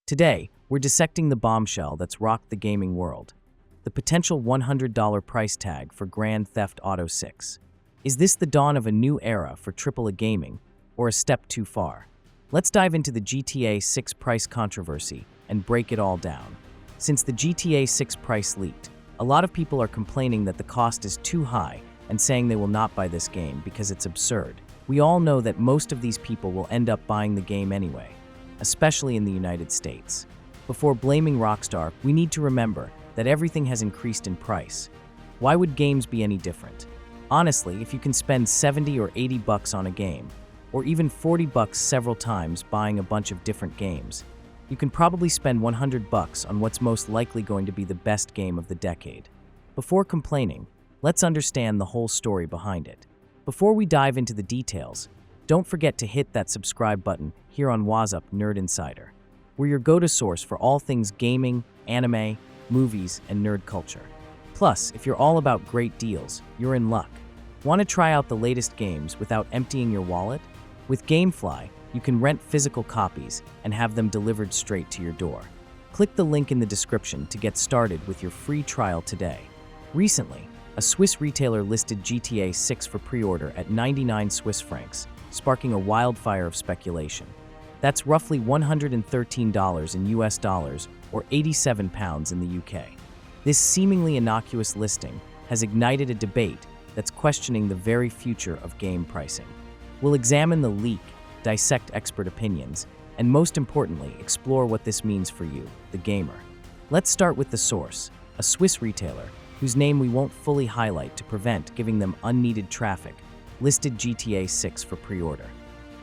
Today, we're dissecting the bombshell that's rocked the gaming world. The potential $100 price tag for Grand Theft Auto 6. Is this the dawn of a new era for AAA gaming, or a step too far? Let's dive into the GTA 6 price controversy and break it all down. Since the GTA 6 price leaked, a lot of people are complaining that the cost is too high and saying they will not buy this game because it's absurd. We all know that most of these people will end up buying the game anyway, especially in the United States. Before blaming Rockstar, we need to remember that everything has increased in price. Why would games be any different? Honestly, if you can spend 70 or 80 bucks on a game, or even 40 bucks several times buying a bunch of different games, you can probably spend 100 bucks on what's most likely going to be the best game of the decade. Before complaining, let's understand the whole story behind it. Before we dive into the details, don't forget to hit that subscribe button here on WhatsApp Nerd Insider. We're your go-to source for all things gaming, anime, movies, and nerd culture. Plus, if you're all about great deals, you're in luck. Want to try out the latest games without emptying your wallet? With GameFly, you can rent physical copies and have them delivered straight to your door. Click the link in the description to get started with your free trial today. Recently, a Swiss retailer listed GTA 6 for pre-order at 99 Swiss francs, sparking a wildfire of speculation. That's roughly $113 in US dollars or 87 pounds in the UK. This seemingly innocuous listing has ignited a debate that's questioning the very future of game pricing. We'll examine the leak, dissect expert opinions, and most importantly, explore what this means for you, the gamer. Let's start with the source, a Swiss retailer, whose name we won't fully highlight to prevent giving them unneeded traffic, listed GTA 6 for pre-order.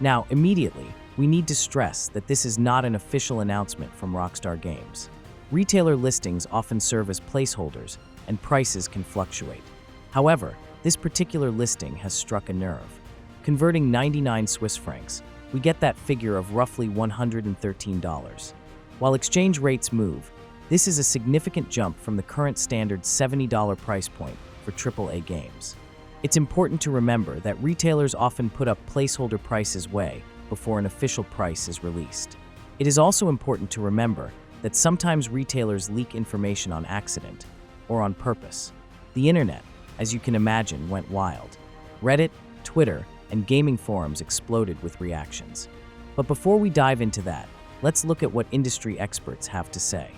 Now, immediately, we need to stress that this is not an official announcement from Rockstar Games. Retailer listings often serve as placeholders, and prices can fluctuate. However, this particular listing has struck a nerve. Converting 99 Swiss francs, we get that figure of roughly $113. While exchange rates move, this is a significant jump from the current standard $70 price point for AAA games. It's important to remember that retailers often put up placeholder prices way before an official price is released. It is also important to remember that sometimes retailers leak information on accident or on purpose. The internet, as you can imagine, went wild. Reddit, Twitter, and gaming forums exploded with reactions. But before we dive into that, let's look at what industry experts have to say.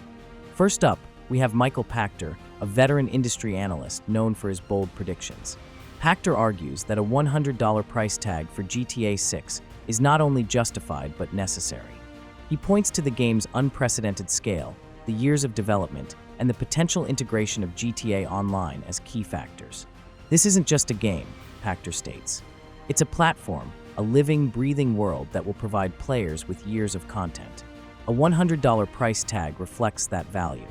First up, we have Michael Pachter, a veteran industry analyst known for his bold predictions. Pachter argues that a $100 price tag for GTA 6 is not only justified but necessary. He points to the game's unprecedented scale, the years of development, and the potential integration of GTA Online as key factors. This isn't just a game, Pachter states. It's a platform, a living, breathing world that will provide players with years of content. A $100 price tag reflects that value.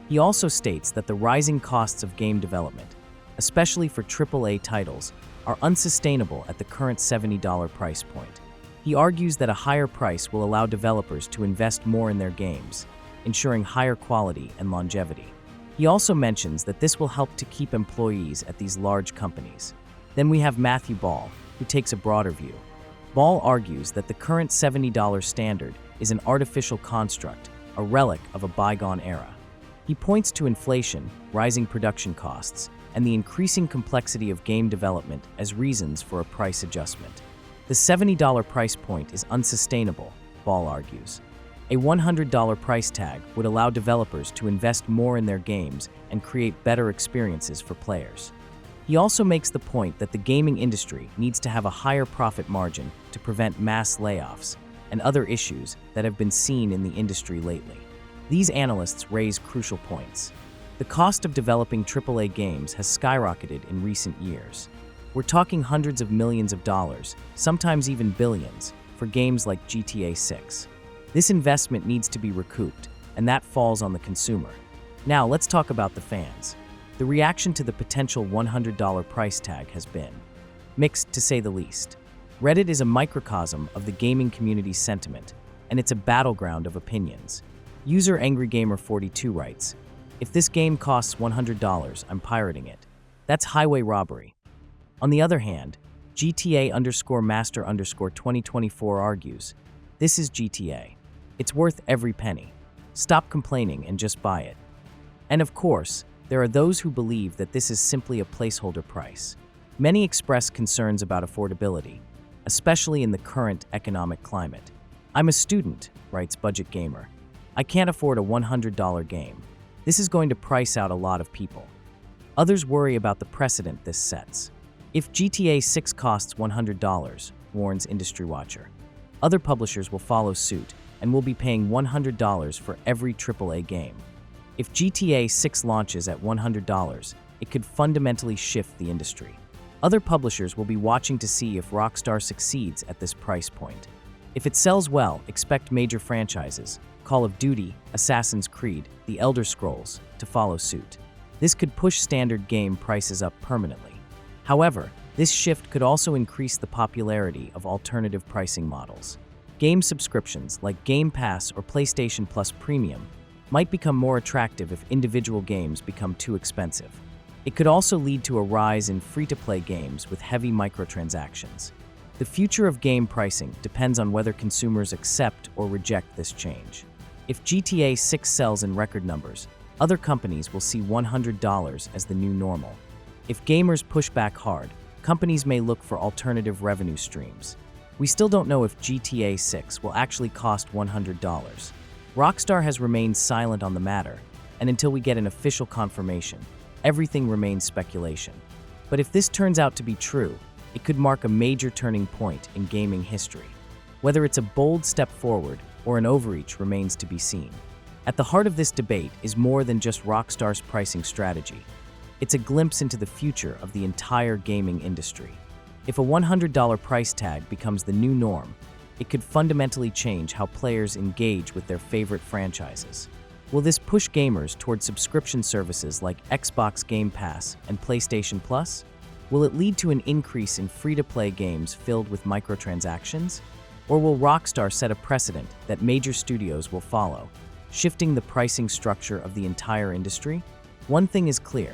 He also states that the rising costs of game development, especially for AAA titles, are unsustainable at the current $70 price point. He argues that a higher price will allow developers to invest more in their games, ensuring higher quality and longevity. He also mentions that this will help to keep employees at these large companies. Then we have Matthew Ball, who takes a broader view. Ball argues that the current $70 standard is an artificial construct, a relic of a bygone era. He points to inflation, rising production costs, and the increasing complexity of game development as reasons for a price adjustment. The $70 price point is unsustainable, Ball argues. A $100 price tag would allow developers to invest more in their games and create better experiences for players. He also makes the point that the gaming industry needs to have a higher profit margin to prevent mass layoffs and other issues that have been seen in the industry lately. These analysts raise crucial points. The cost of developing AAA games has skyrocketed in recent years. We're talking hundreds of millions of dollars, sometimes even billions, for games like GTA 6. This investment needs to be recouped, and that falls on the consumer. Now let's talk about the fans. The reaction to the potential $100 price tag has been mixed, to say the least. Reddit is a microcosm of the gaming community's sentiment, and it's a battleground of opinions. User AngryGamer42 writes, "If this game costs $100, I'm pirating it. That's highway robbery." On the other hand, GTA_Master_2024 argues, "This is GTA. It's worth every penny. Stop complaining and just buy it. And of course, there are those who believe that this is simply a placeholder price. Many express concerns about affordability, especially in the current economic climate. "I'm a student," writes Budget Gamer. "I can't afford a $100 game. This is going to price out a lot of people." Others worry about the precedent this sets. "If GTA 6 costs $100, warns Industry Watcher, other publishers will follow suit and will be paying $100 for every AAA game. If GTA 6 launches at $100, it could fundamentally shift the industry. Other publishers will be watching to see if Rockstar succeeds at this price point. If it sells well, expect major franchises, Call of Duty, Assassin's Creed, The Elder Scrolls, to follow suit. This could push standard game prices up permanently. However, this shift could also increase the popularity of alternative pricing models. Game subscriptions like Game Pass or PlayStation Plus Premium might become more attractive if individual games become too expensive. It could also lead to a rise in free-to-play games with heavy microtransactions. The future of game pricing depends on whether consumers accept or reject this change. If GTA 6 sells in record numbers, other companies will see $100 as the new normal. If gamers push back hard, companies may look for alternative revenue streams. We still don't know if GTA 6 will actually cost $100. Rockstar has remained silent on the matter, and until we get an official confirmation, everything remains speculation. But if this turns out to be true, it could mark a major turning point in gaming history. Whether it's a bold step forward or an overreach remains to be seen. At the heart of this debate is more than just Rockstar's pricing strategy. It's a glimpse into the future of the entire gaming industry. If a $100 price tag becomes the new norm, it could fundamentally change how players engage with their favorite franchises. Will this push gamers toward subscription services like Xbox Game Pass and PlayStation Plus? Will it lead to an increase in free-to-play games filled with microtransactions? Or will Rockstar set a precedent that major studios will follow, shifting the pricing structure of the entire industry? One thing is clear: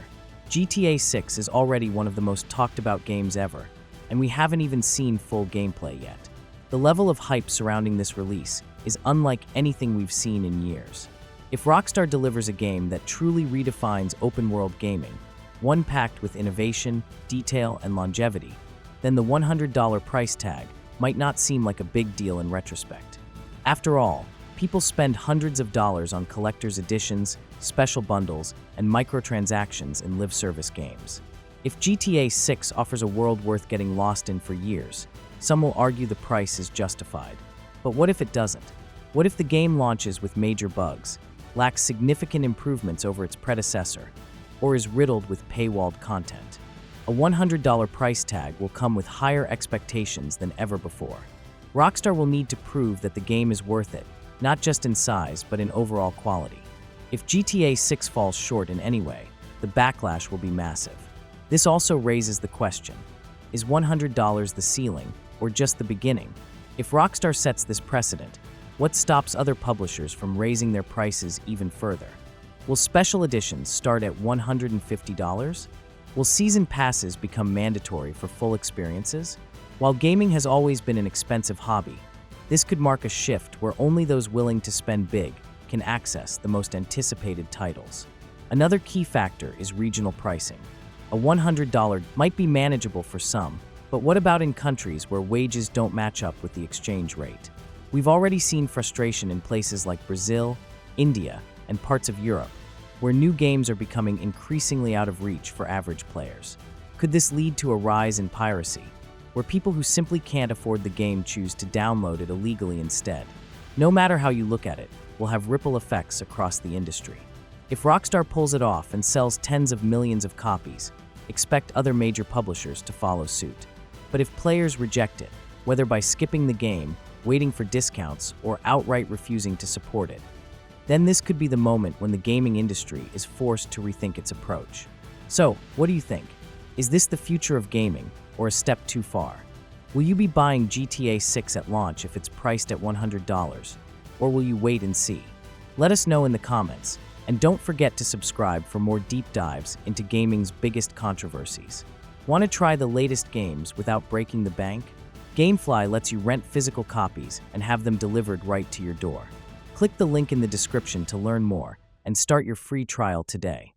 GTA 6 is already one of the most talked about games ever, and we haven't even seen full gameplay yet. The level of hype surrounding this release is unlike anything we've seen in years. If Rockstar delivers a game that truly redefines open-world gaming, one packed with innovation, detail, and longevity, then the $100 price tag might not seem like a big deal in retrospect. After all, people spend hundreds of dollars on collector's editions, special bundles, and microtransactions in live-service games. If GTA 6 offers a world worth getting lost in for years, some will argue the price is justified. But what if it doesn't? What if the game launches with major bugs, lacks significant improvements over its predecessor, or is riddled with paywalled content? A $100 price tag will come with higher expectations than ever before. Rockstar will need to prove that the game is worth it, not just in size, but in overall quality. If GTA 6 falls short in any way, the backlash will be massive. This also raises the question: is $100 the ceiling, or just the beginning? If Rockstar sets this precedent, what stops other publishers from raising their prices even further? Will special editions start at $150? Will season passes become mandatory for full experiences? While gaming has always been an expensive hobby, this could mark a shift where only those willing to spend big can access the most anticipated titles. Another key factor is regional pricing. A $100 might be manageable for some, but what about in countries where wages don't match up with the exchange rate? We've already seen frustration in places like Brazil, India, and parts of Europe, where new games are becoming increasingly out of reach for average players. Could this lead to a rise in piracy, where people who simply can't afford the game choose to download it illegally instead? No matter how you look at it, will have ripple effects across the industry. If Rockstar pulls it off and sells tens of millions of copies, expect other major publishers to follow suit. But if players reject it, whether by skipping the game, waiting for discounts, or outright refusing to support it, then this could be the moment when the gaming industry is forced to rethink its approach. So, what do you think? Is this the future of gaming, or a step too far? Will you be buying GTA 6 at launch if it's priced at $100, or will you wait and see? Let us know in the comments, and don't forget to subscribe for more deep dives into gaming's biggest controversies. Want to try the latest games without breaking the bank? GameFly lets you rent physical copies and have them delivered right to your door. Click the link in the description to learn more and start your free trial today.